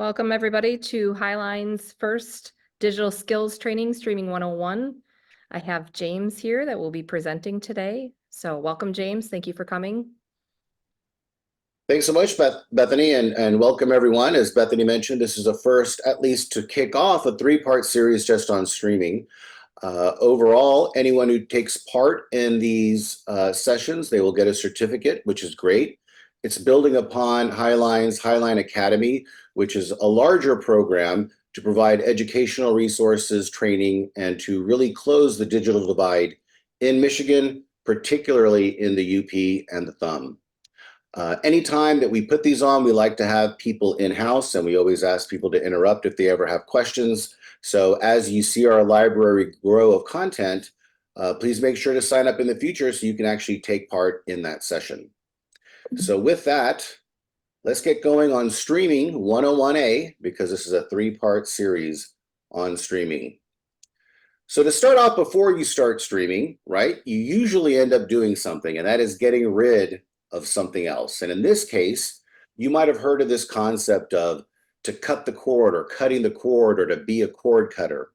Welcome, everybody, to Highline's first digital skills training, Streaming 101. I have James here that will be presenting today. So welcome, James. Thank you for coming. Thanks so much, Bethany, and welcome everyone. As Bethany mentioned, this is a first, at least to kick off a three-part series just on streaming. Overall, anyone who takes part in these sessions, they will get a certificate, which is great. It's building upon Highline's Highline Academy, which is a larger program to provide educational resources, training, and to really close the digital divide in Michigan, particularly in the UP and the Thumb. Anytime that we put these on, we like to have people in-house, and we always ask people to interrupt if they ever have questions. So as you see our library grow of content, please make sure to sign up in the future so you can actually take part in that session. So with that, let's get going on Streaming 101A, because this is a three-part series on streaming. So to start off, before you start streaming, right, you usually end up doing something, and that is getting rid of something else. And in this case, you might have heard of this concept of to cut the cord or cutting the cord or to be a cord cutter.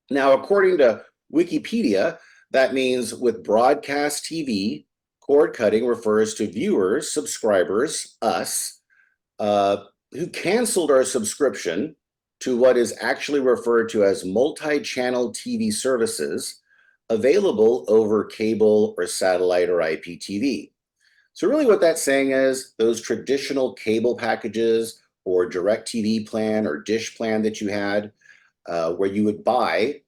Now, according to Wikipedia, that means with broadcast TV, cord cutting refers to viewers, subscribers, us, who canceled our subscription to what is actually referred to as multi-channel TV services available over cable or satellite or IPTV. So really what that's saying is those traditional cable packages or DirecTV plan or dish plan that you had, where you would buy,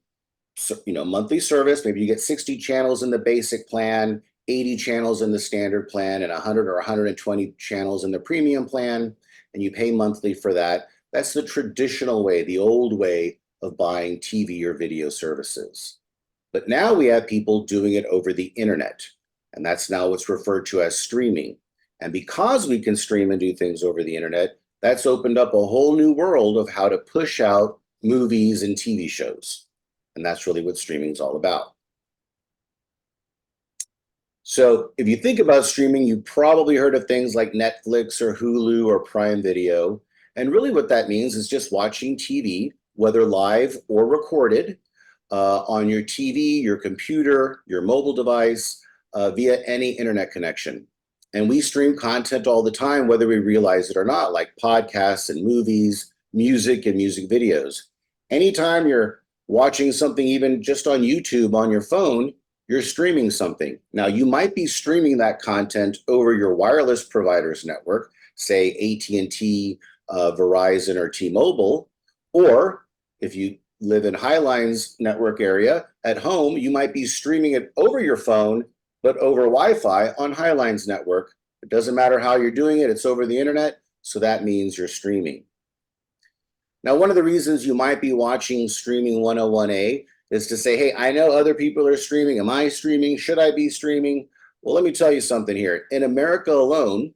monthly service, maybe you get 60 channels in the basic plan, 80 channels in the standard plan, and 100 or 120 channels in the premium plan, and you pay monthly for that. That's the traditional way, the old way of buying TV or video services. But now we have people doing it over the internet. And that's now what's referred to as streaming. And because we can stream and do things over the internet, that's opened up a whole new world of how to push out movies and TV shows. And that's really what streaming is all about. So if you think about streaming, you've probably heard of things like Netflix or Hulu or Prime Video. And really what that means is just watching TV, whether live or recorded, on your TV, your computer, your mobile device, via any internet connection. And we stream content all the time, whether we realize it or not, like podcasts and movies, music and music videos. Anytime you're watching something, even just on YouTube on your phone, you're streaming something. Now, you might be streaming that content over your wireless provider's network, say AT&T, Verizon, or T-Mobile, or if you live in Highline's network area at home, you might be streaming it over your phone, but over Wi-Fi on Highline's network. It doesn't matter how you're doing it, it's over the internet, so that means you're streaming. Now, one of the reasons you might be watching Streaming 101A is to say, hey, I know other people are streaming. Am I streaming? Should I be streaming? Well, let me tell you something here. In America alone,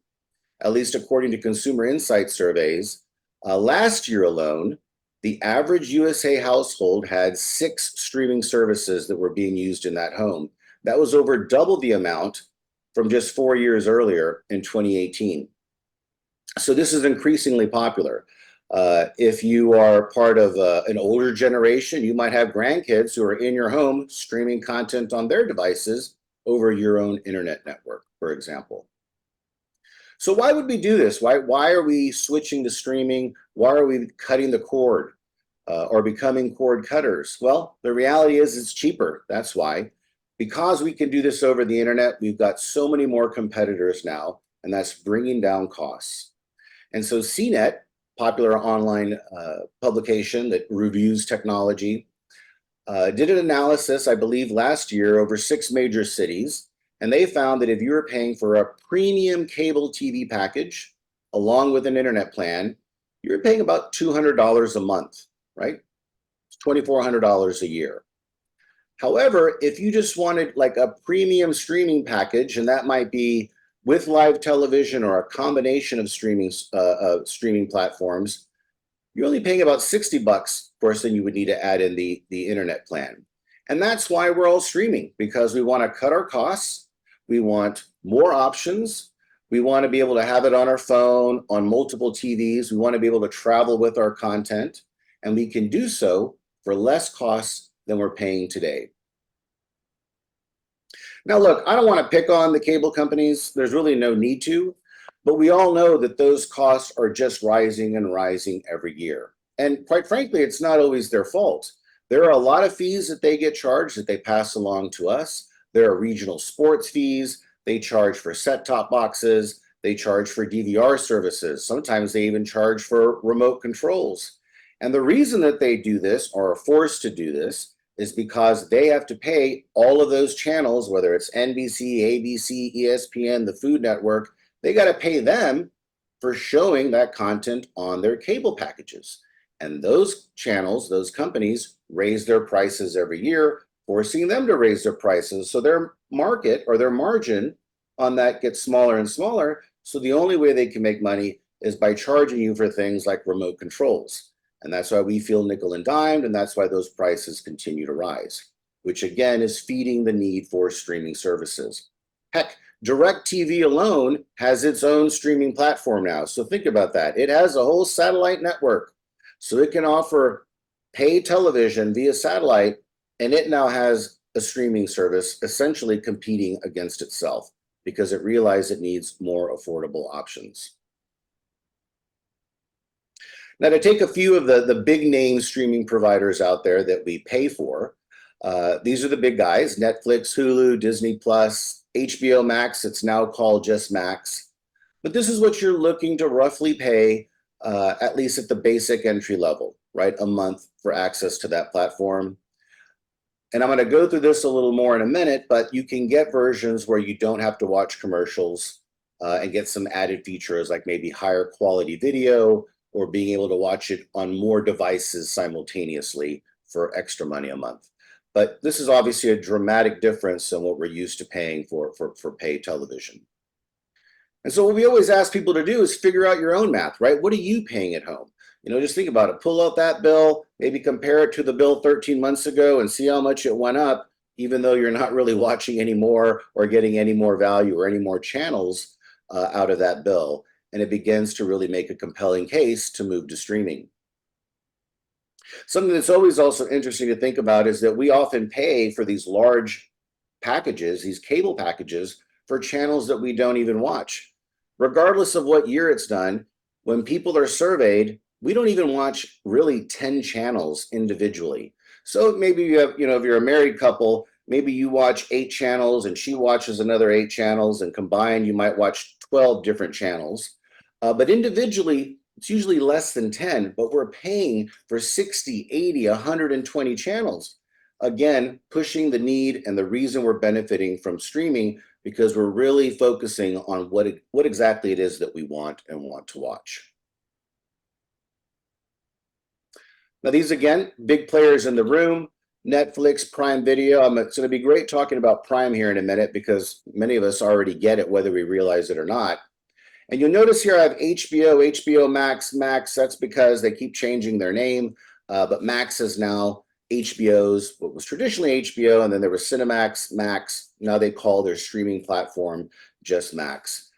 at least according to Consumer Insight surveys, last year alone, the average USA household had 6 streaming services that were being used in that home. That was over double the amount from just 4 years earlier in 2018. So this is increasingly popular. If you are part of an older generation, you might have grandkids who are in your home streaming content on their devices over your own internet network, for example. So why would we do this? Why are we switching to streaming? Why are we cutting the cord or becoming cord cutters? Well, the reality is it's cheaper. That's why. Because we can do this over the internet, we've got so many more competitors now, and that's bringing down costs. And so CNET, popular online publication that reviews technology, did an analysis, I believe, last year over 6 major cities, and they found that if you were paying for a premium cable TV package along with an internet plan, you were paying about $200 a month, right? It's $2,400 a year. However, if you just wanted like a premium streaming package, and that might be with live television or a combination of streaming platforms, you're only paying about $60 for us, then you would need to add in the internet plan. And that's why we're all streaming, because we want to cut our costs, we want more options, We want to be able to have it on our phone, on multiple TVs. We want to be able to travel with our content, and we can do so for less costs than we're paying today. Now, look, I don't want to pick on the cable companies. There's really no need to, but we all know that those costs are just rising and rising every year. And quite frankly, it's not always their fault. There are a lot of fees that they get charged that they pass along to us. There are regional sports fees. They charge for set-top boxes. They charge for DVR services. Sometimes they even charge for remote controls. And the reason that they do this, or are forced to do this, is because they have to pay all of those channels, whether it's NBC, ABC, ESPN, the Food Network, they got to pay them for showing that content on their cable packages. And those channels, those companies, raise their prices every year, forcing them to raise their prices. So their market or their margin on that gets smaller and smaller. So the only way they can make money is by charging you for things like remote controls. And that's why we feel nickel and dimed, and that's why those prices continue to rise, which again is feeding the need for streaming services. Heck, DirecTV alone has its own streaming platform now. So think about that. It has a whole satellite network. So it can offer pay television via satellite, and it now has a streaming service essentially competing against itself because it realized it needs more affordable options. Now, to take a few of the big name streaming providers out there that we pay for, these are the big guys: Netflix, Hulu, Disney Plus, HBO Max. It's now called just Max. But this is what you're looking to roughly pay, at least at the basic entry level, right? A month for access to that platform. And I'm going to go through this a little more in a minute, but you can get versions where you don't have to watch commercials and get some added features like maybe higher quality video, or being able to watch it on more devices simultaneously for extra money a month. But this is obviously a dramatic difference than what we're used to paying for paid television. And so what we always ask people to do is figure out your own math, right? What are you paying at home? You know, just think about it. Pull out that bill, maybe compare it to the bill 13 months ago and see how much it went up, even though you're not really watching any more or getting any more value or any more channels out of that bill. And it begins to really make a compelling case to move to streaming. Something that's always also interesting to think about is that we often pay for these large packages, these cable packages, for channels that we don't even watch. Regardless of what year it's done, when people are surveyed, we don't even watch really 10 channels individually. So maybe you have, if you're a married couple, maybe you watch 8 channels and she watches another 8 channels, and combined you might watch 12 different channels. But individually, it's usually less than 10, but we're paying for 60, 80, 120 channels. Again, pushing the need and the reason we're benefiting from streaming, because we're really focusing on what exactly it is that we want and want to watch. Now, these, again, big players in the room: Netflix, Prime Video. It's going to be great talking about Prime here in a minute because many of us already get it, whether we realize it or not. And you'll notice here I have HBO, HBO Max, Max. That's because they keep changing their name, but Max is now HBO's, what was traditionally HBO, and then there was Cinemax, Max. Now they call their streaming platform just Max.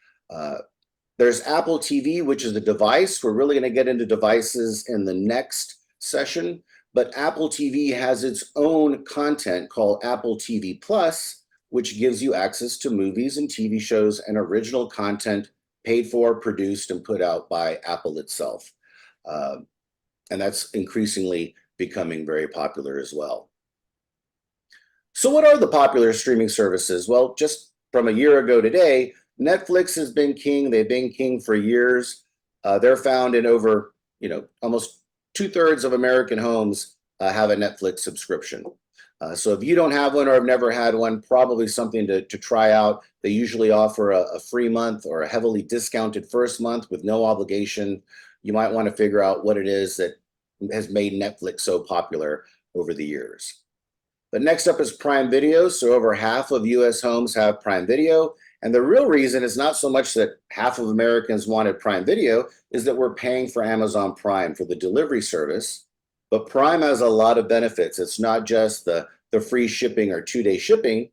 There's Apple TV, which is a device. We're really going to get into devices in the next session, but Apple TV has its own content called Apple TV Plus, which gives you access to movies and TV shows and original content paid for, produced, and put out by Apple itself. And that's increasingly becoming very popular as well. So what are the popular streaming services? Well, just from a year ago today, Netflix has been king. They've been king for years. They're found in over, almost 2/3 of American homes have a Netflix subscription. So if you don't have one or have never had one, probably something to try out. They usually offer a free month or a heavily discounted first month with no obligation. You might want to figure out what it is that has made Netflix so popular over the years. But next up is Prime Video. So over half of US homes have Prime Video. And the real reason is not so much that half of Americans wanted Prime Video, is that we're paying for Amazon Prime for the delivery service. But Prime has a lot of benefits. It's not just the free shipping or 2-day shipping.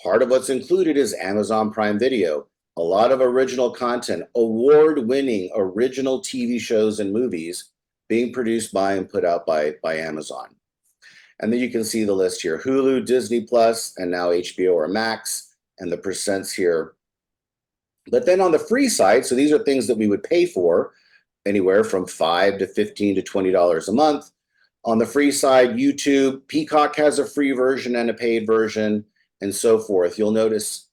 Part of what's included is Amazon Prime Video. a lot of original content, award-winning original TV shows and movies being produced by and put out by Amazon. And then you can see the list here: Hulu, Disney Plus, and now HBO or Max, and the percents here. But then on the free side, so these are things that we would pay for, anywhere from $5 to $15 to $20 a month. On the free side, YouTube, Peacock has a free version and a paid version, and so forth. You'll notice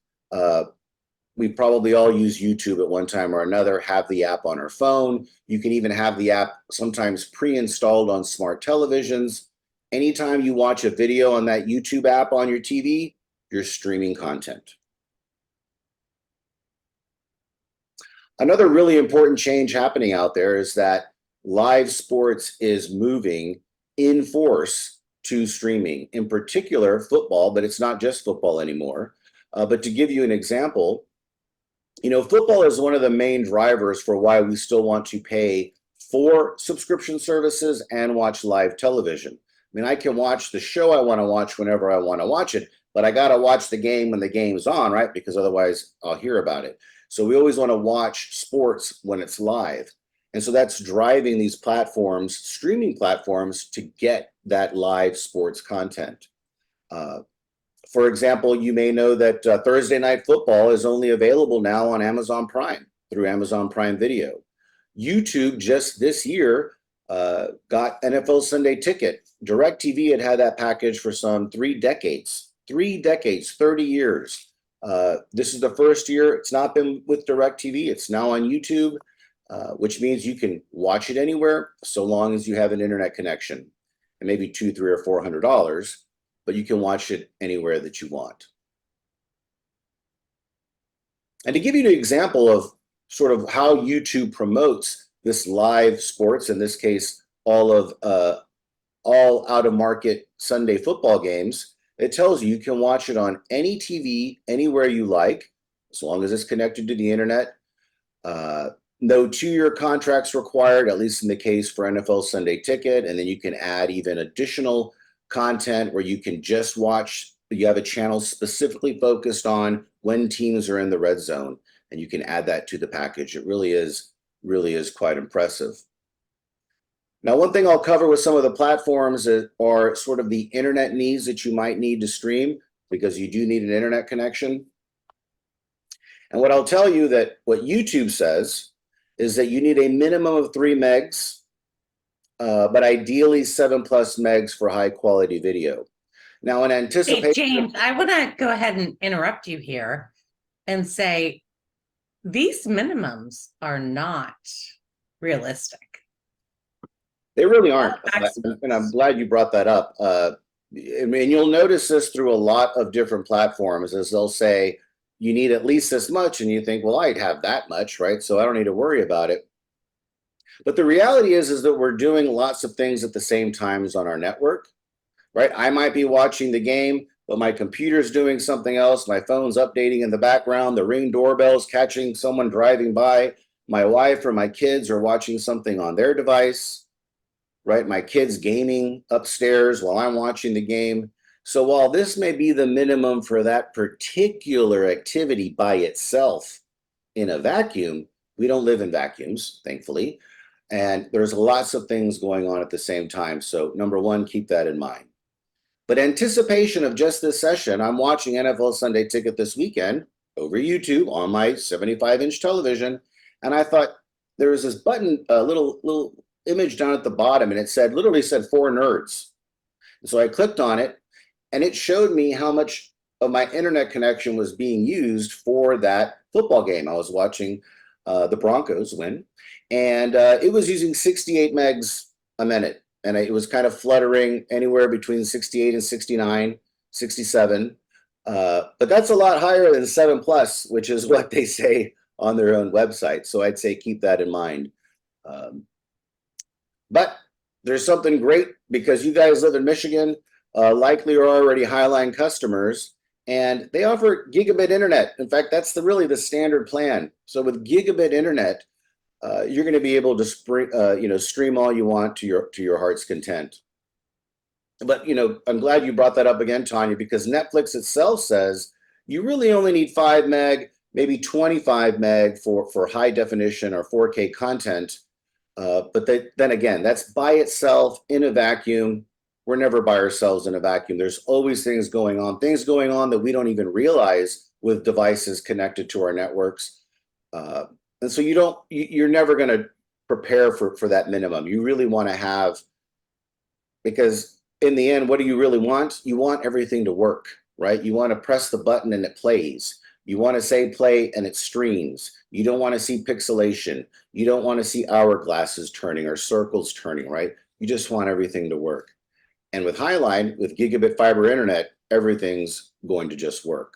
we probably all use YouTube at one time or another, have the app on our phone. You can even have the app sometimes pre-installed on smart televisions. Anytime you watch a video on that YouTube app on your TV, you're streaming content. Another really important change happening out there is that live sports is moving in force to streaming, in particular football, but it's not just football anymore. But to give you an example, football is one of the main drivers for why we still want to pay for subscription services and watch live television. I mean, I can watch the show I want to watch whenever I want to watch it, but I got to watch the game when the game's on, right? Because otherwise I'll hear about it. So we always want to watch sports when it's live. And so that's driving these platforms, streaming platforms, to get that live sports content. For example, you may know that Thursday Night Football is only available now on Amazon Prime through Amazon Prime Video. YouTube just this year got NFL Sunday Ticket. DirecTV had that package for some 3 decades, 30 years. This is the first year it's not been with DirecTV. It's now on YouTube, which means you can watch it anywhere so long as you have an internet connection, and maybe $200, $300, or $400, but you can watch it anywhere that you want. And to give you an example of sort of how YouTube promotes this live sports, in this case, all out-of-market Sunday football games, it tells you can watch it on any TV, anywhere you like, as long as it's connected to the internet. No 2-year contracts required, at least in the case for NFL Sunday Ticket. And then you can add even additional content where you can just watch. You have a channel specifically focused on when teams are in the red zone, and you can add that to the package. It really is quite impressive. Now, one thing I'll cover with some of the platforms are sort of the internet needs that you might need to stream, because you do need an internet connection. And what I'll tell you, that what YouTube says is that you need a minimum of 3 megs, but ideally 7+ megs for high quality video. Now, in anticipation— Hey, James, I want to go ahead and interrupt you here and say these minimums are not realistic. They really aren't, and I'm glad you brought that up. I mean, you'll notice this through a lot of different platforms, as they'll say, you need at least this much, and you think, well, I'd have that much, right? So I don't need to worry about it. But the reality is that we're doing lots of things at the same times on our network, right? I might be watching the game, but my computer's doing something else. My phone's updating in the background. The Ring doorbell's catching someone driving by. My wife or my kids are watching something on their device, right? My kids gaming upstairs while I'm watching the game. So while this may be the minimum for that particular activity by itself in a vacuum, we don't live in vacuums, thankfully. And there's lots of things going on at the same time. So number one, keep that in mind. But anticipation of just this session, I'm watching NFL Sunday Ticket this weekend over YouTube on my 75-inch television. And I thought there was this button, a little image down at the bottom, and it literally said "For Nerds." And so I clicked on it, and it showed me how much of my internet connection was being used for that football game. I was watching the Broncos win, and it was using 68 megs a minute. And it was kind of fluttering anywhere between 68 and 69, 67. But that's a lot higher than 7+, which is what they say on their own website. So I'd say keep that in mind. But there's something great, because you guys live in Michigan, likely are already Highline customers, and they offer gigabit internet. In fact, that's really the standard plan. So with gigabit internet, you're going to be able to stream all you want to your heart's content. But I'm glad you brought that up again, Tanya, because Netflix itself says you really only need 5 meg, maybe 25 meg for high definition or 4K content. But then again, that's by itself in a vacuum. We're never by ourselves in a vacuum. There's always things going on that we don't even realize with devices connected to our networks. And so you're never going to prepare for that minimum. You really want to have, because in the end, what do you really want? You want everything to work, right? You want to press the button and it plays. You want to say play and it streams. You don't want to see pixelation. You don't want to see hourglasses turning or circles turning, right? You just want everything to work. And with Highline, with gigabit fiber internet, everything's going to just work.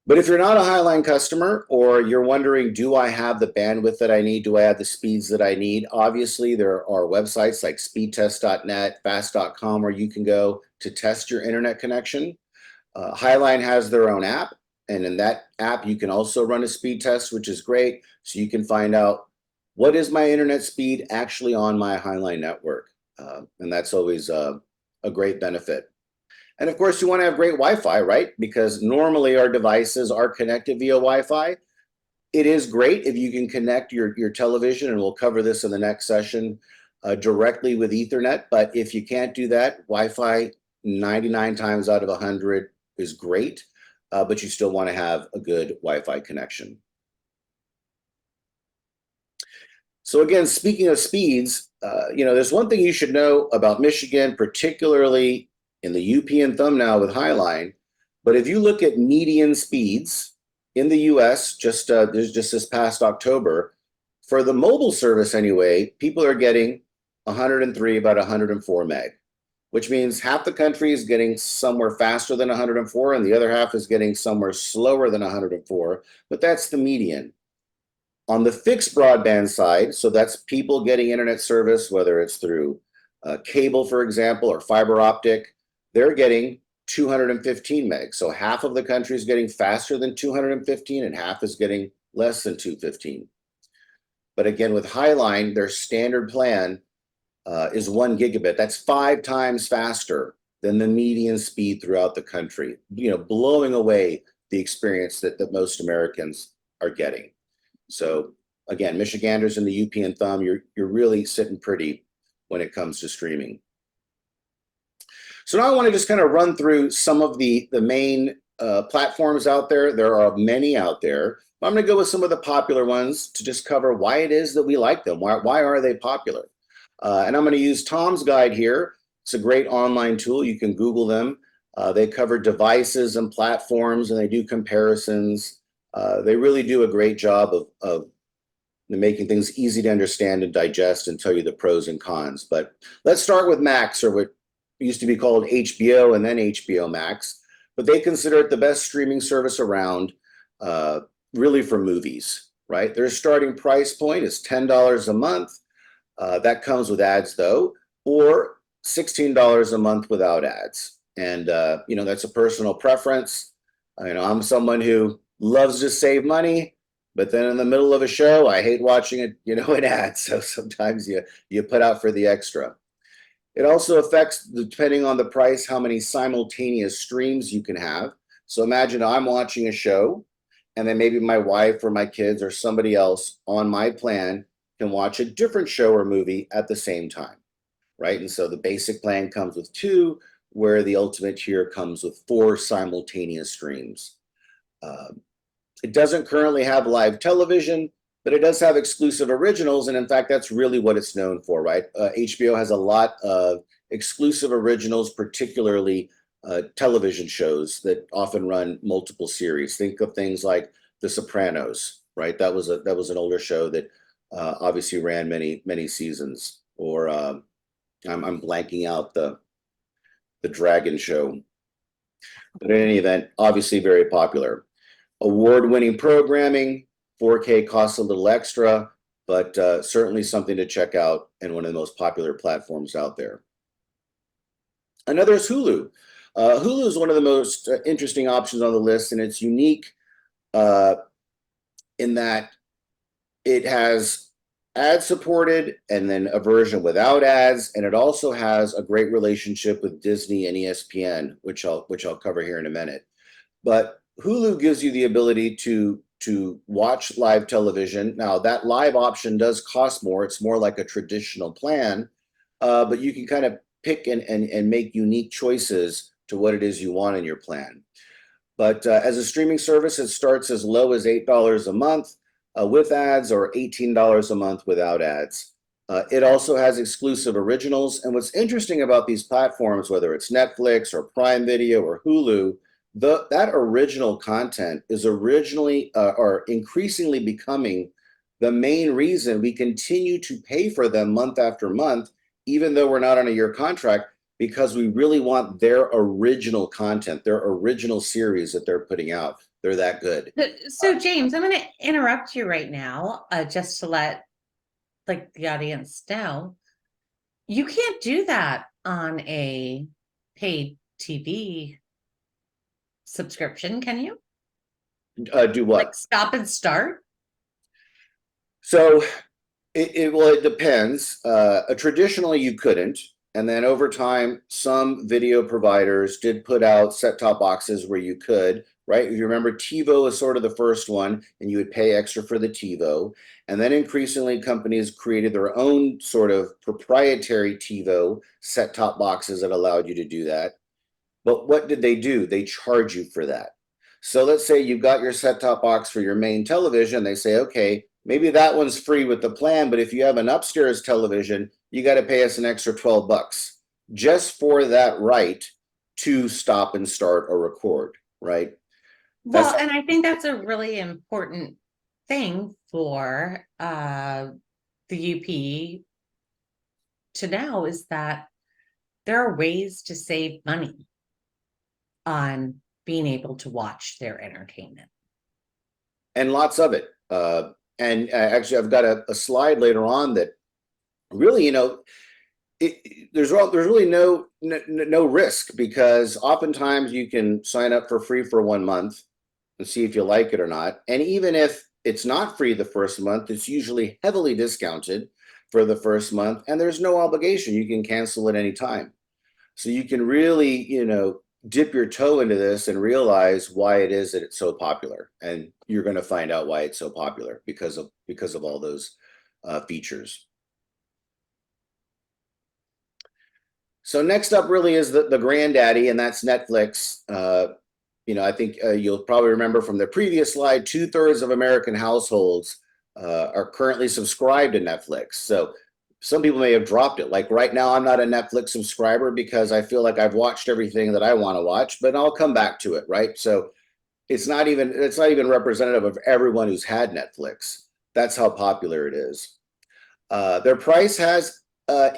But if you're not a Highline customer, or you're wondering, do I have the bandwidth that I need? Do I have the speeds that I need? Obviously, there are websites like speedtest.net, fast.com, where you can go to test your internet connection. Highline has their own app, and in that app, you can also run a speed test, which is great. So you can find out, what is my internet speed actually on my Highline network? And that's always a great benefit. And of course, you want to have great Wi-Fi, right? Because normally our devices are connected via Wi-Fi. It is great if you can connect your television, and we'll cover this in the next session, directly with Ethernet. But if you can't do that, Wi-Fi 99 times out of 100 is great, but you still want to have a good Wi-Fi connection. So again, speaking of speeds, there's one thing you should know about Michigan, particularly in the UP and thumb now with Highline. But if you look at median speeds in the US, just this past October, for the mobile service anyway, people are getting 103, about 104 meg, which means half the country is getting somewhere faster than 104, and the other half is getting somewhere slower than 104, but that's the median. On the fixed broadband side, so that's people getting internet service, whether it's through cable, for example, or fiber optic, they're getting 215 meg. So half of the country is getting faster than 215 and half is getting less than 215. But again, with Highline, their standard plan is 1 gigabit. That's 5 times faster than the median speed throughout the country, blowing away the experience that most Americans are getting. So again, Michiganders in the UP and thumb, you're really sitting pretty when it comes to streaming. So now I want to just kind of run through some of the main platforms out there. There are many out there. I'm going to go with some of the popular ones to just cover why it is that we like them. Why are they popular? And I'm going to use Tom's guide here. It's a great online tool. You can Google them. They cover devices and platforms, and they do comparisons. They really do a great job of making things easy to understand and digest and tell you the pros and cons. But let's start with Max, or what used to be called HBO and then HBO Max. But they consider it the best streaming service around, really for movies, right? Their starting price point is $10 a month. That comes with ads though, or $16 a month without ads. And that's a personal preference. I'm someone who loves to save money, but then in the middle of a show, I hate watching it, an ad. So sometimes you put out for the extra. It also affects, depending on the price, how many simultaneous streams you can have. So imagine I'm watching a show, and then maybe my wife or my kids or somebody else on my plan can watch a different show or movie at the same time, right? And so the basic plan comes with 2, where the ultimate tier comes with 4 simultaneous streams. It doesn't currently have live television, but it does have exclusive originals. And in fact, that's really what it's known for, right? HBO has a lot of exclusive originals, particularly television shows that often run multiple series. Think of things like The Sopranos, right? That was an older show that obviously ran many seasons. Or I'm blanking out the Dragon show. But in any event, obviously very popular. Award-winning programming. 4K costs a little extra, but certainly something to check out and one of the most popular platforms out there. Another is Hulu. Hulu is one of the most interesting options on the list, and it's unique in that it has ad-supported and then a version without ads, and it also has a great relationship with Disney and ESPN, which I'll cover here in a minute. But Hulu gives you the ability to watch live television. Now that live option does cost more. It's more like a traditional plan, but you can kind of pick and make unique choices to what it is you want in your plan. But as a streaming service, it starts as low as $8 a month with ads, or $18 a month without ads. It also has exclusive originals. And what's interesting about these platforms, whether it's Netflix or Prime Video or Hulu, that original content is originally or increasingly becoming the main reason we continue to pay for them month after month, even though we're not on a year contract, because we really want their original content, their original series that they're putting out. They're that good. So James, I'm going to interrupt you right now, just to let like the audience know. You can't do that on a paid TV subscription, can you? Do what? Like stop and start? So it depends. Traditionally, you couldn't. And then over time, some video providers did put out set-top boxes where you could, right? If you remember, TiVo is sort of the first one, and you would pay extra for the TiVo. And then increasingly, companies created their own sort of proprietary TiVo set-top boxes that allowed you to do that. But what did they do? They charge you for that. So let's say you've got your set-top box for your main television. They say, okay, maybe that one's free with the plan, but if you have an upstairs television, you got to pay us an extra $12 just for that right to stop and start or record, right? Well, and I think that's a really important thing for the UP to know, is that there are ways to save money on being able to watch their entertainment. And lots of it. And actually, I've got a slide later on that really, there's really no risk, because oftentimes you can sign up for free for 1 month and see if you like it or not. And even if it's not free the first month, it's usually heavily discounted for the first month, and there's no obligation. You can cancel at any time. So you can really, dip your toe into this and realize why it is that it's so popular. And you're going to find out why it's so popular because of all those features. So next up really is the granddaddy, and that's Netflix. I think you'll probably remember from the previous slide, 2/3 of American households are currently subscribed to Netflix. So some people may have dropped it. Like right now, I'm not a Netflix subscriber because I feel like I've watched everything that I want to watch, but I'll come back to it, right? So it's not even representative of everyone who's had Netflix. That's how popular it is. Their price has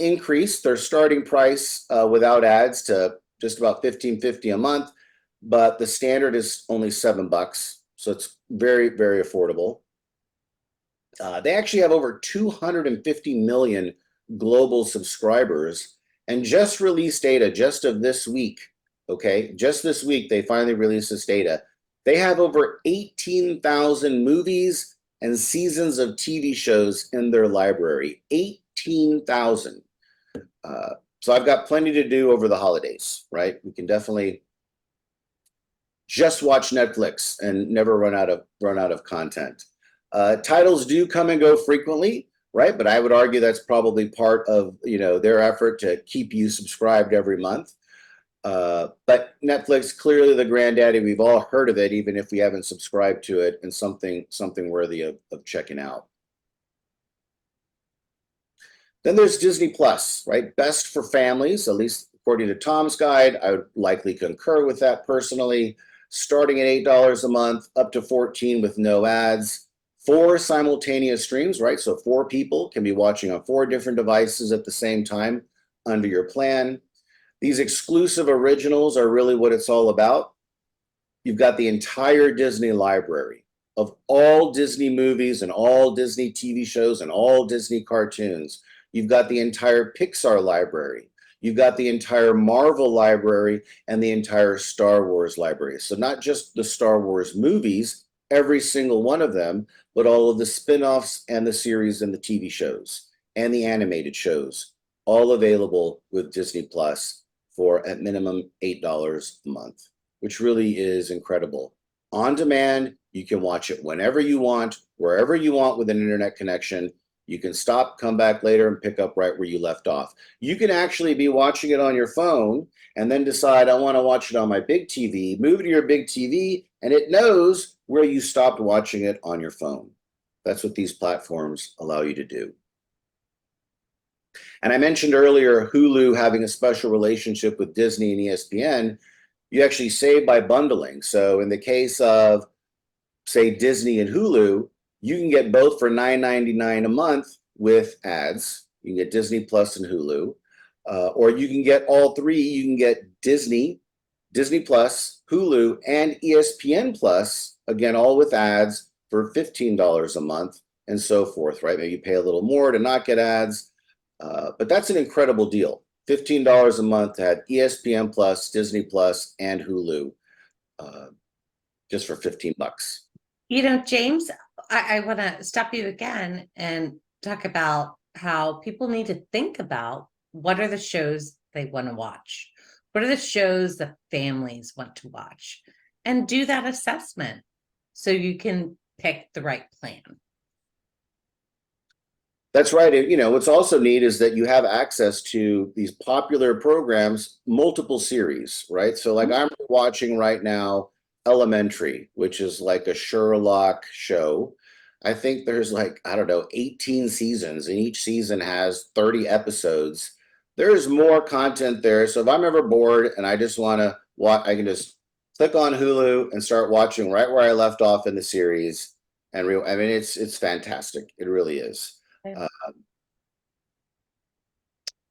increased. Their starting price without ads to just about $15.50 a month, but the standard is only $7, so it's very, very affordable. They actually have over 250 million global subscribers, and just released data just of this week. Okay, just this week they finally released this data. They have over 18,000 movies and seasons of TV shows in their library. 18,000. So I've got plenty to do over the holidays, right? We can definitely just watch Netflix and never run out of content. Titles do come and go frequently, right? But I would argue that's probably part of their effort to keep you subscribed every month. But Netflix, clearly the granddaddy. We've all heard of it, even if we haven't subscribed to it, and something worthy of checking out. Then there's Disney Plus, right? Best for families, at least according to Tom's guide. I would likely concur with that personally. Starting at $8 a month, up to $14 with no ads. 4 simultaneous streams, right? So 4 people can be watching on 4 different devices at the same time under your plan. These exclusive originals are really what it's all about. You've got the entire Disney library of all Disney movies and all Disney TV shows and all Disney cartoons. You've got the entire Pixar library. You've got the entire Marvel library and the entire Star Wars library. So not just the Star Wars movies, every single one of them, but all of the spin-offs and the series and the TV shows and the animated shows, all available with Disney Plus for at minimum $8 a month. which really is incredible. On demand, you can watch it whenever you want, wherever you want with an internet connection. You can stop, come back later, and pick up right where you left off. You can actually be watching it on your phone and then decide, I want to watch it on my big TV, move it to your big TV, and it knows where you stopped watching it on your phone. That's what these platforms allow you to do. And I mentioned earlier Hulu having a special relationship with Disney and ESPN. You actually save by bundling. So in the case of, say, Disney and Hulu, you can get both for $9.99 a month with ads. You can get Disney Plus and Hulu, or you can get all three. You can get Disney, Disney Plus, Hulu, and ESPN Plus, again, all with ads for $15 a month and so forth, right? Maybe you pay a little more to not get ads, but that's an incredible deal. $15 a month to have ESPN Plus, Disney Plus, and Hulu, just for $15. James, I want to stop you again and talk about how people need to think about what are the shows they want to watch. What are the shows that families want to watch? And do that assessment so you can pick the right plan. That's right. What's also neat is that you have access to these popular programs, multiple series, right? So like I'm watching right now Elementary, which is like a Sherlock show. I think there's like, I don't know, 18 seasons, and each season has 30 episodes. There's more content there. So if I'm ever bored and I just want to watch, I can just click on Hulu and start watching right where I left off in the series. And I mean, it's fantastic. It really is. I'm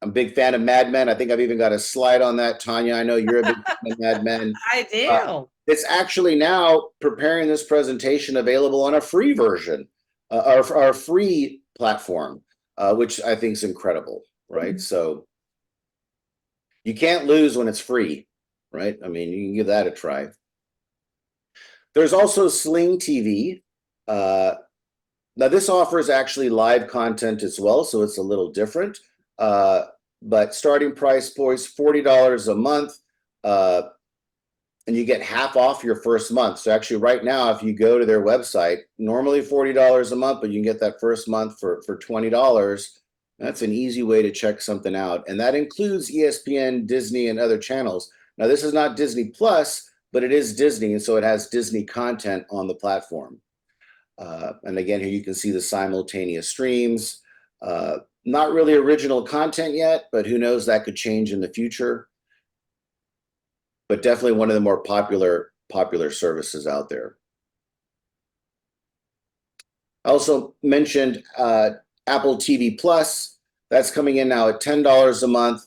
a big fan of Mad Men. I think I've even got a slide on that. Tanya, I know you're a big fan of Mad Men. I do. It's actually now preparing this presentation available on a free version, our free platform, which I think is incredible, right? So you can't lose when it's free, right? I mean, you can give that a try. There's also Sling TV. Now, this offers actually live content as well, so it's a little different. But starting price points $40 a month, and you get half off your first month. So actually, right now, if you go to their website, normally $40 a month, but you can get that first month for $20. That's an easy way to check something out, and that includes ESPN, Disney, and other channels. Now, this is not Disney Plus, but it is Disney, and so it has Disney content on the platform. And again, here you can see the simultaneous streams. Not really original content yet, but who knows, that could change in the future. But definitely one of the more popular services out there. I also mentioned Apple TV Plus. That's coming in now at $10 a month.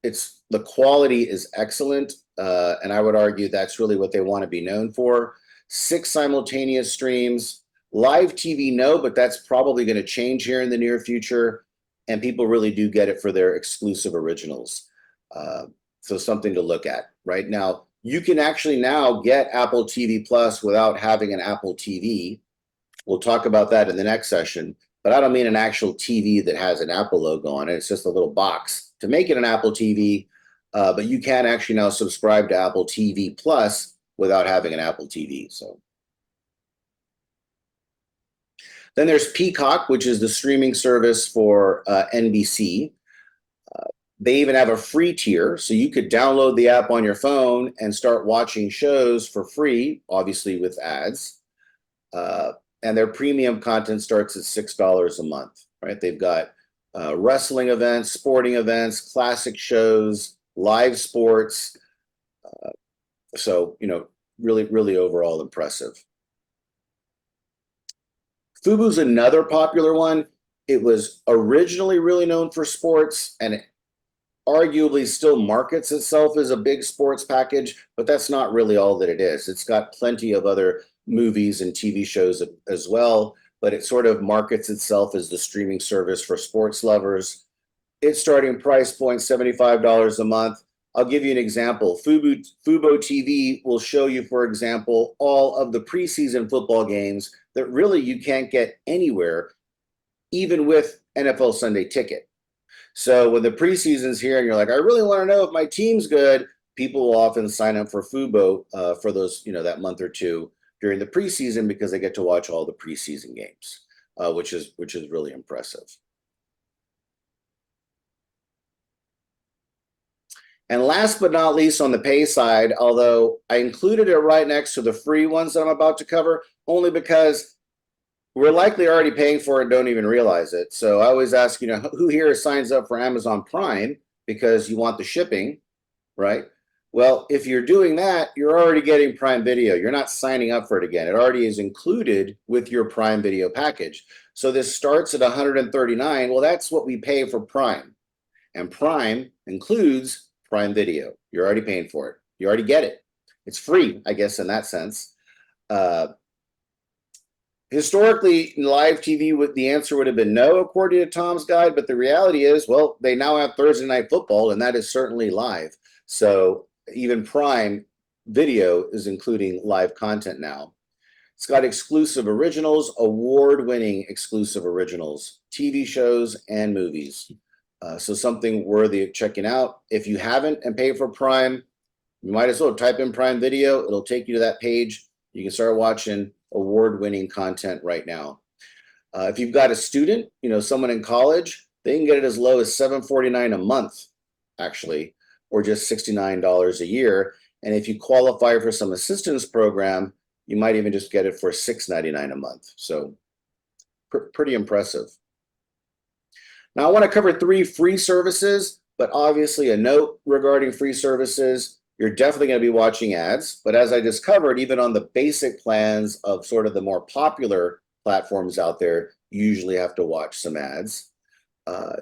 The quality is excellent, and I would argue that's really what they want to be known for. 6 simultaneous streams. Live TV, no, but that's probably going to change here in the near future. And people really do get it for their exclusive originals. So something to look at. Right now, you can actually now get Apple TV Plus without having an Apple TV. We'll talk about that in the next session. But I don't mean an actual TV that has an Apple logo on it. It's just a little box to make it an Apple TV. But you can actually now subscribe to Apple TV Plus without having an Apple TV. So. Then there's Peacock, which is the streaming service for NBC. They even have a free tier, so you could download the app on your phone and start watching shows for free, obviously with ads. And their premium content starts at $6 a month, right? They've got wrestling events, sporting events, classic shows, live sports. So, really, really overall impressive. Fubo's another popular one. It was originally really known for sports, and it arguably still markets itself as a big sports package, but that's not really all that it is. It's got plenty of other movies and TV shows as well, but it sort of markets itself as the streaming service for sports lovers. Its starting price point, $75 a month. I'll give you an example. Fubo TV will show you, for example, all of the preseason football games that really you can't get anywhere, even with NFL Sunday Ticket. So when the preseason's here and you're like, I really want to know if my team's good, people will often sign up for Fubo for those, that month or two during the preseason because they get to watch all the preseason games, which is really impressive. And last but not least on the pay side, although I included it right next to the free ones that I'm about to cover, only because we're likely already paying for it and don't even realize it. So I always ask, who here signs up for Amazon Prime because you want the shipping, right? Well, if you're doing that, you're already getting Prime Video. You're not signing up for it again. It already is included with your Prime Video package. So this starts at $139. Well, that's what we pay for Prime. And Prime includes Prime Video. You're already paying for it. You already get it. It's free, I guess, in that sense. Historically, in live TV, the answer would have been no, according to Tom's guide. But the reality is, well, they now have Thursday Night Football, and that is certainly live. So even Prime Video is including live content now. It's got exclusive originals, award-winning exclusive originals, TV shows, and movies. So something worthy of checking out. If you haven't and pay for Prime, you might as well type in Prime Video. It'll take you to that page. You can start watching award-winning content right now. If you've got a student, someone in college, they can get it as low as $7.49 a month, actually, or just $69 a year. And if you qualify for some assistance program, you might even just get it for $6.99 a month. So pretty impressive. Now I want to cover 3 free services, but obviously a note regarding free services, you're definitely going to be watching ads. But as I just covered, even on the basic plans of sort of the more popular platforms out there, you usually have to watch some ads.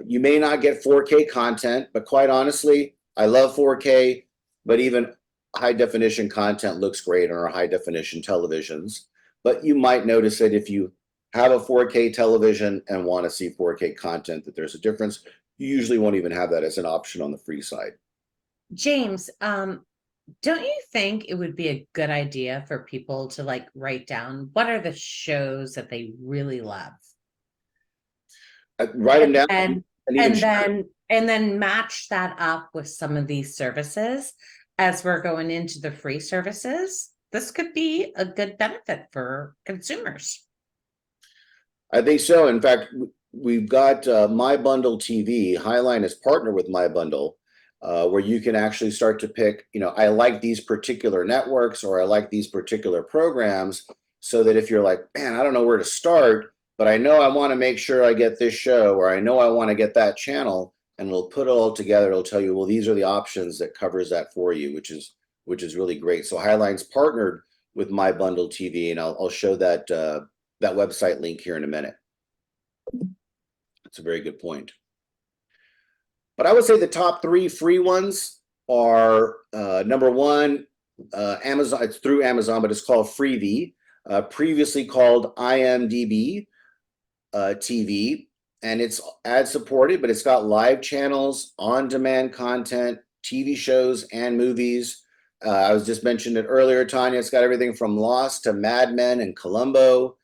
You may not get 4K content, but quite honestly, I love 4K, but even high definition content looks great on our high definition televisions. But you might notice that if you have a 4K television and want to see 4K content, that there's a difference. You usually won't even have that as an option on the free side. James, don't you think it would be a good idea for people to write down what are the shows that they really love? Write them down And then match that up with some of these services as we're going into the free services. This could be a good benefit for consumers. I think so. In fact, we've got My Bundle TV. Highline is partnered with My Bundle, where you can actually start to pick, I like these particular networks or I like these particular programs, so that if you're like, man, I don't know where to start, but I know I want to make sure I get this show, or I know I want to get that channel, and it'll put it all together. It'll tell you, well, these are the options that covers that for you, which is really great. So Highline's partnered with My Bundle TV, and I'll show that that website link here in a minute. That's a very good point. But I would say the top 3 free ones are number 1, Amazon. It's through Amazon, but it's called Freevee, previously called IMDb TV, and it's ad supported, but it's got live channels, on-demand content, TV shows, and movies. I was just mentioned it earlier, Tanya. It's got everything from Lost to Mad Men and Columbo.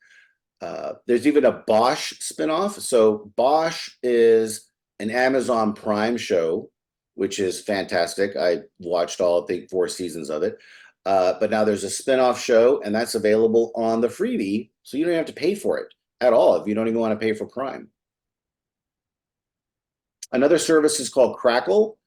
There's even a Bosch spinoff. So Bosch is an Amazon Prime show, which is fantastic. I watched all, I think, 4 seasons of it. But now there's a spinoff show, and that's available on the Freevee, so you don't have to pay for it at all if you don't even want to pay for Prime. Another service is called Crackle.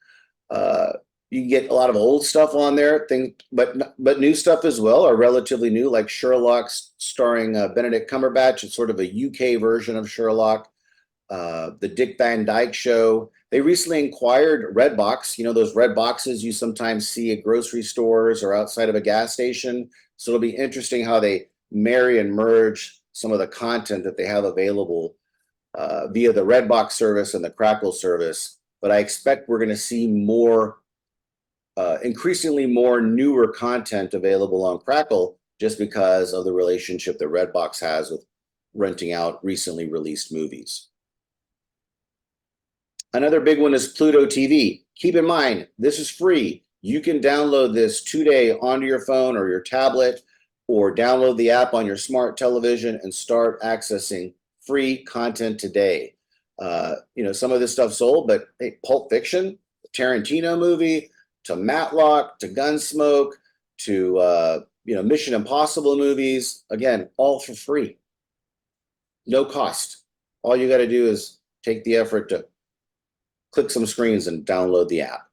You can get a lot of old stuff on there, but new stuff as well, or relatively new, like Sherlock, starring Benedict Cumberbatch. It's sort of a UK version of Sherlock. The Dick Van Dyke Show. They recently acquired Redbox. Those red boxes you sometimes see at grocery stores or outside of a gas station. So it'll be interesting how they marry and merge some of the content that they have available via the Redbox service and the Crackle service. But I expect we're going to see more, increasingly more newer content available on Crackle, just because of the relationship that Redbox has with renting out recently released movies. Another big one is Pluto TV. Keep in mind, this is free. You can download this today onto your phone or your tablet, or download the app on your smart television and start accessing free content today. Some of this stuff's old, but hey, Pulp Fiction, Tarantino movie, to Matlock, to Gunsmoke, to Mission Impossible movies. Again, all for free. No cost. All you got to do is take the effort to click some screens and download the app.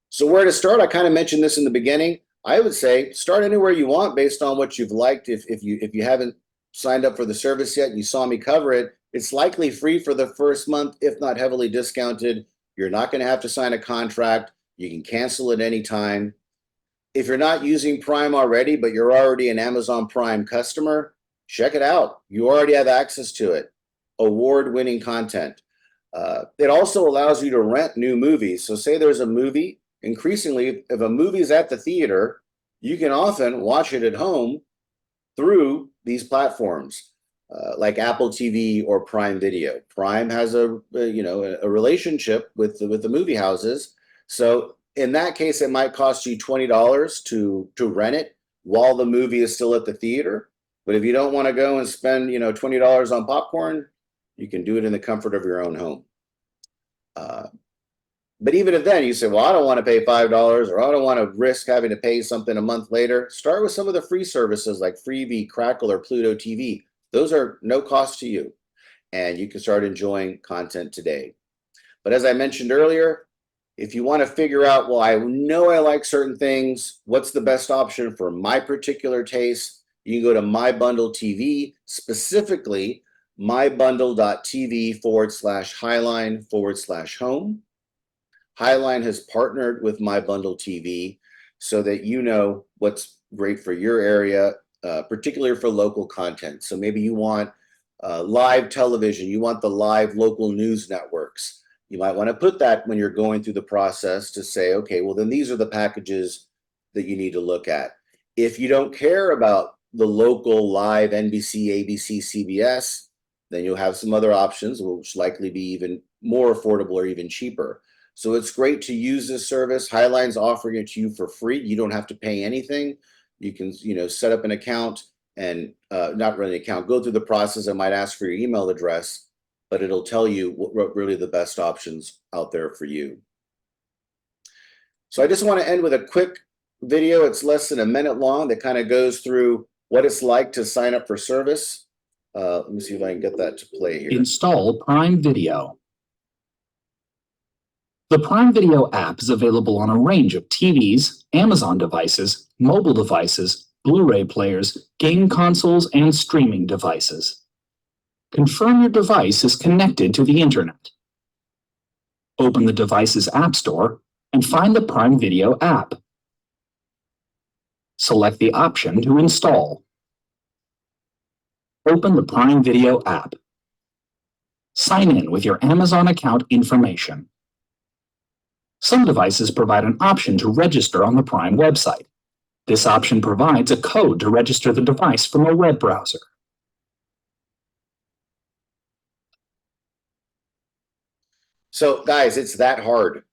So where to start? I kind of mentioned this in the beginning. I would say start anywhere you want based on what you've liked. If you haven't signed up for the service yet and you saw me cover it, it's likely free for the first month, if not heavily discounted. You're not going to have to sign a contract. You can cancel at any time. If you're not using Prime already, but you're already an Amazon Prime customer, check it out. You already have access to it. Award-winning content. It also allows you to rent new movies. So say there's a movie. Increasingly, if a movie's at the theater, you can often watch it at home through these platforms like Apple TV or Prime Video. Prime has a relationship with the movie houses. So in that case, it might cost you $20 to rent it while the movie is still at the theater. But if you don't want to go and spend $20 on popcorn, you can do it in the comfort of your own home. But even if then you say, well, I don't want to pay $5 or I don't want to risk having to pay something a month later, start with some of the free services like Freevee, Crackle, or Pluto TV. Those are no cost to you, and you can start enjoying content today. But as I mentioned earlier, if you want to figure out, well, I know I like certain things, what's the best option for my particular taste, you can go to My Bundle TV, specifically mybundle.tv/Highline/home. Highline has partnered with My Bundle TV so that you know what's great for your area, particularly for local content. So maybe you want live television, you want the live local news networks. You might want to put that when you're going through the process to say, okay, well, then these are the packages that you need to look at. If you don't care about the local live NBC, ABC, CBS, then you'll have some other options, which likely be even more affordable or even cheaper. So it's great to use this service. Highline's offering it to you for free. You don't have to pay anything. You can, set up an account and not really an account, go through the process. It might ask for your email address, but it'll tell you what really the best options out there for you. So I just want to end with a quick video. It's less than a minute long that kind of goes through what it's like to sign up for service. Let me see if I can get that to play here. Install Prime Video. The Prime Video app is available on a range of TVs, Amazon devices, mobile devices, Blu-ray players, game consoles, and streaming devices. Confirm your device is connected to the internet. Open the device's App Store and find the Prime Video app. Select the option to install. Open the Prime Video app. Sign in with your Amazon account information. Some devices provide an option to register on the Prime website. This option provides a code to register the device from a web browser. So guys, it's that hard.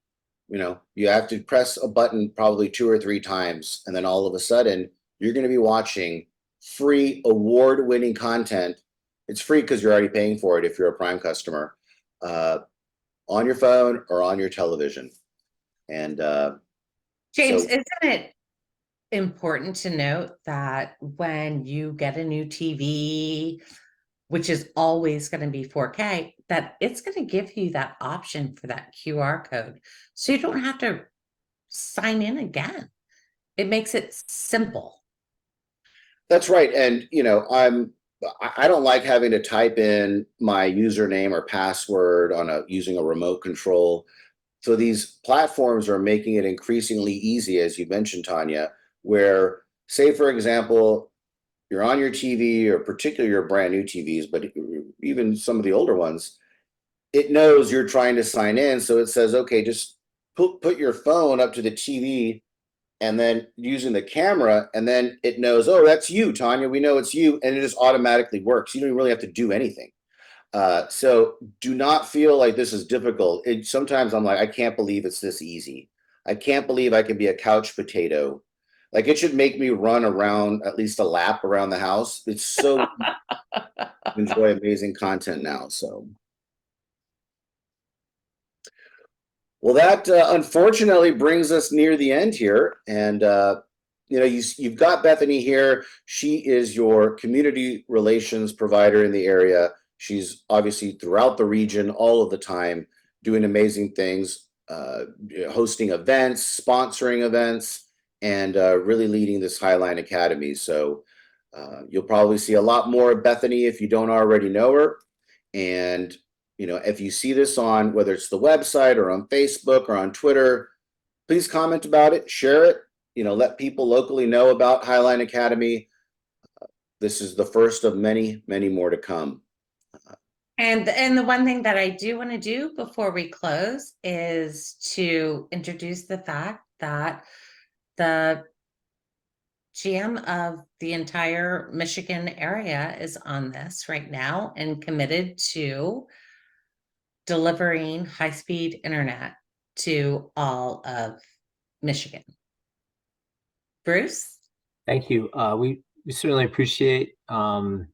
You have to press a button probably 2 or 3 times, and then all of a sudden you're going to be watching free award-winning content. It's free because you're already paying for it if you're a Prime customer, on your phone or on your television. And James, isn't it important to note that when you get a new TV, which is always going to be 4K, that it's going to give you that option for that QR code. So you don't have to sign in again. It makes it simple. That's right. And, I don't like having to type in my username or password using a remote control. So these platforms are making it increasingly easy, as you mentioned, Tanya, where, say, for example, you're on your TV, or particularly your brand new TVs, but even some of the older ones, it knows you're trying to sign in. So it says, okay, just put your phone up to the TV and then using the camera, and then it knows, oh, that's you, Tanya. We know it's you. And it just automatically works. You don't really have to do anything. So do not feel like this is difficult. Sometimes I'm like, I can't believe it's this easy. I can't believe I can be a couch potato. Like, it should make me run around at least a lap around the house. It's so enjoy amazing content now. So Well, that unfortunately brings us near the end here. And, you've got Bethany here. She is your community relations provider in the area. She's obviously throughout the region all of the time, doing amazing things, hosting events, sponsoring events, and really leading this Highline Academy. So you'll probably see a lot more of Bethany if you don't already know her. And if you see this on whether it's the website or on Facebook or on Twitter, please comment about it, share it, let people locally know about Highline Academy. This is the first of many, many more to come. And the one thing that I do want to do before we close is to introduce the fact that the GM of the entire Michigan area is on this right now and committed to delivering high-speed internet to all of Michigan. Bruce? Thank you. We certainly appreciate your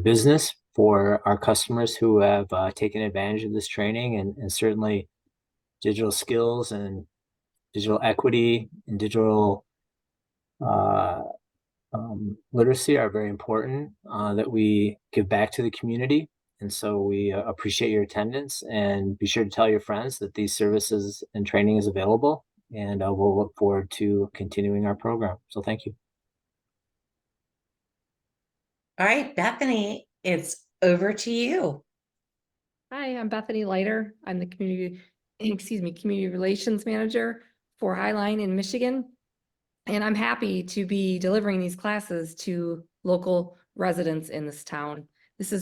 business for our customers who have taken advantage of this training, and certainly digital skills and digital equity and digital literacy are very important that we give back to the community. And so we appreciate your attendance, and be sure to tell your friends that these services and training is available, and we'll look forward to continuing our program. So thank you. All right, Bethany, it's over to you. Hi, I'm Bethany Leiter. I'm the community relations manager for Highline in Michigan. And I'm happy to be delivering these classes to local residents in this town. This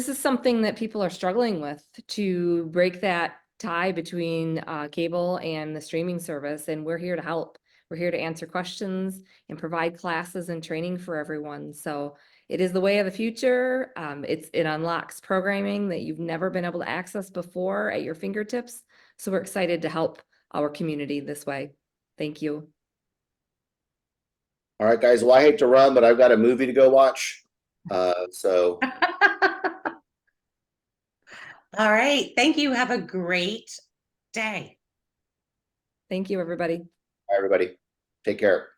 is something that people are struggling with, to break that tie between cable and the streaming service, and we're here to help. We're here to answer questions and provide classes and training for everyone. So it is the way of the future. It unlocks programming that you've never been able to access before at your fingertips. So we're excited to help our community this way. Thank you. All right, guys. Well, I hate to run, but I've got a movie to go watch. So. All right. Thank you. Have a great day. Thank you, everybody. Bye, everybody. Take care.